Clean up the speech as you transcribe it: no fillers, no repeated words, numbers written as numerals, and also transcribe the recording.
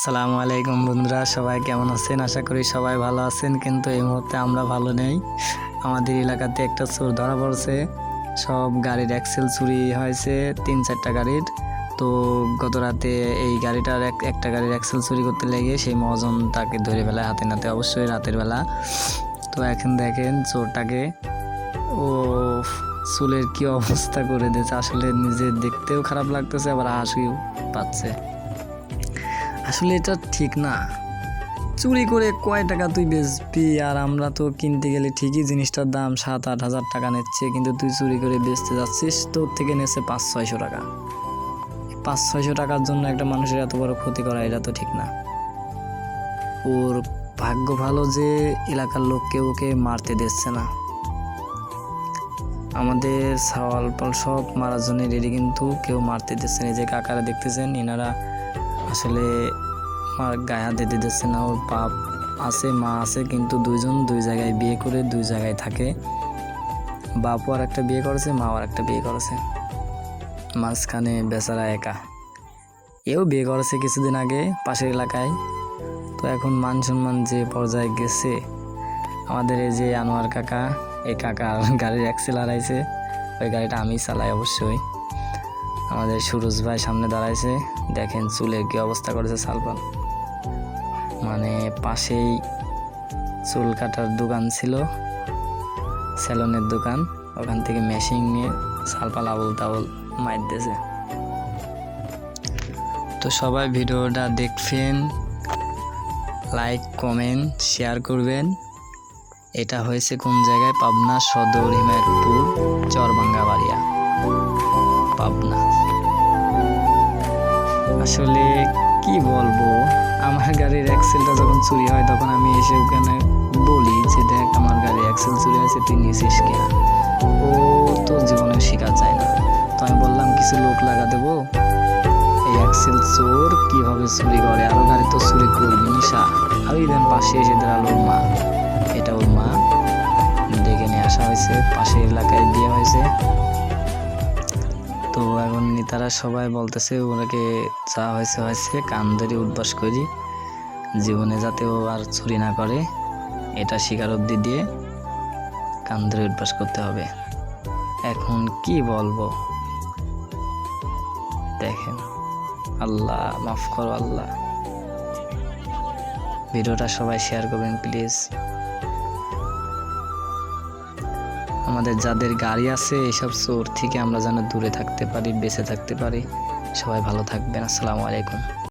আসসালামু আলাইকুম বন্ধুরা, সবাই কেমন আছেন? আশা করি সবাই ভালো আছেন, কিন্তু এই মুহূর্তে আমরা ভালো নেই। আমাদের এলাকাতে একটা চোর ধরা পড়ছে। সব গাড়ির অ্যাক্সেল চুরি হয়েছে, 3-4টা গাড়ির। তো গত রাতে এই গাড়িটার একটা গাড়ির অ্যাক্সেল চুরি করতে লেগে সেই মহাজন তাকে ধরে ফেলায় হাতে নাতে, অবশ্যই রাতের বেলা। তো এখন দেখেন চোরটাকে, ও চুলের কি অবস্থা করে দিয়েছে, আসলে নিজে দেখতেও খারাপ লাগতেছে, আবার হাসিও পাচ্ছে। আসলে এটা ঠিক না। চুরি করে কয় টাকা তুই বেচবি? আর আমরা তো কিনতে গেলে ঠিকই জিনিসটার দাম 7-8 হাজার টাকা নিচ্ছে, কিন্তু তুই চুরি করে বেচতে যাচ্ছিস, তোর থেকে নেছে 500-600 টাকা। 500-600 টাকার জন্য একটা মানুষের এত বড় ক্ষতি করা, এটা তো ঠিক না। ওর ভাগ্য ভালো যে এলাকার লোককে ওকে মারতে দিচ্ছে না। আমাদের সাওয়াল পাল সব মারার জন্য রেডি, কিন্তু কেউ মারতে দিচ্ছে না। যে কাকারা দেখতেছেন, এনারা আসলে গায়ে হাত দিতে দিচ্ছে না। ওর বাপ আছে, মা আছে, কিন্তু দুইজন দুই জায়গায় বিয়ে করে দুই জায়গায় থাকে। বাপও আর একটা বিয়ে করেছে, মাও আর একটা বিয়ে করেছে, মাঝখানে বেচারা একা। এও বিয়ে করেছে কিছুদিন আগে পাশের এলাকায়। তো এখন মান সম্মান যে পর্যায়ে গেছে, আমাদের এই যে আনোয়ার কাকা, এই কাকার গাড়ির অ্যাক্সেল হারাইছে। ওই গাড়িটা আমি চালাই অবশ্যই। আমাদের সুরজ ভাই সামনে দাঁড়াইছে, দেখেন চুলের কি অবস্থা করেছে সালপাল। মানে পাশেই চুল কাটার দোকান ছিল, সেলুনের দোকান, ওখান থেকে মেশিন নিয়ে সালপাল আবল তাবল মাইর দিয়েছে। তো সবাই ভিডিওটা দেখবেন, লাইক কমেন্ট শেয়ার করবেন। এটা হয়েছে কোন জায়গায়? পাবনা সদর হিমায়তপুর চরভাঙ্গাবাড়িয়া, পাবনা। আসলে কি বলবো, আমার গাড়ির অ্যাক্সেলটা যখন চুরি হয় তখন আমি এসে ওখানে বলি যে দেখ আমার গাড়ির অ্যাক্সেল চুরি হয়েছে, তুই নিয়েছিস কিনা। ও তো জীবনে শেখা যায় না। তো আমি বললাম কিছু লোক লাগা দেবো, এই অ্যাক্সেল চোর কিভাবে চুরি করে, আরো গাড়ি তো চুরি করবি নিশা। আর ইভেন পাশে এসে দাঁড়ালো ওর মা, এটা ওর মা, ডেকে নিয়ে আসা হয়েছে, পাশের এলাকায় বিয়ে হয়েছে। তো এখন নেতারা সবাই বলতেছে ওনাকে যা হয়েছে হয়েছে, কান ধরে উঠবাস করি, জীবনে যাতে ও আর চুরি না করে এটা স্বীকারোক্তি দিয়ে কান ধরে উঠবাস করতে হবে। এখন কি বলবো, দেখেন, আল্লাহ মাফ করো আল্লাহ। ভিডিওটা সবাই শেয়ার করবেন প্লিজ। আমাদের যাদের গাড়ি আছে এসব চোর থেকে আমরা যেন দূরে থাকতে পারি, বেঁচে থাকতে পারি। সবাই ভালো থাকবেন। আসসালামু আলাইকুম।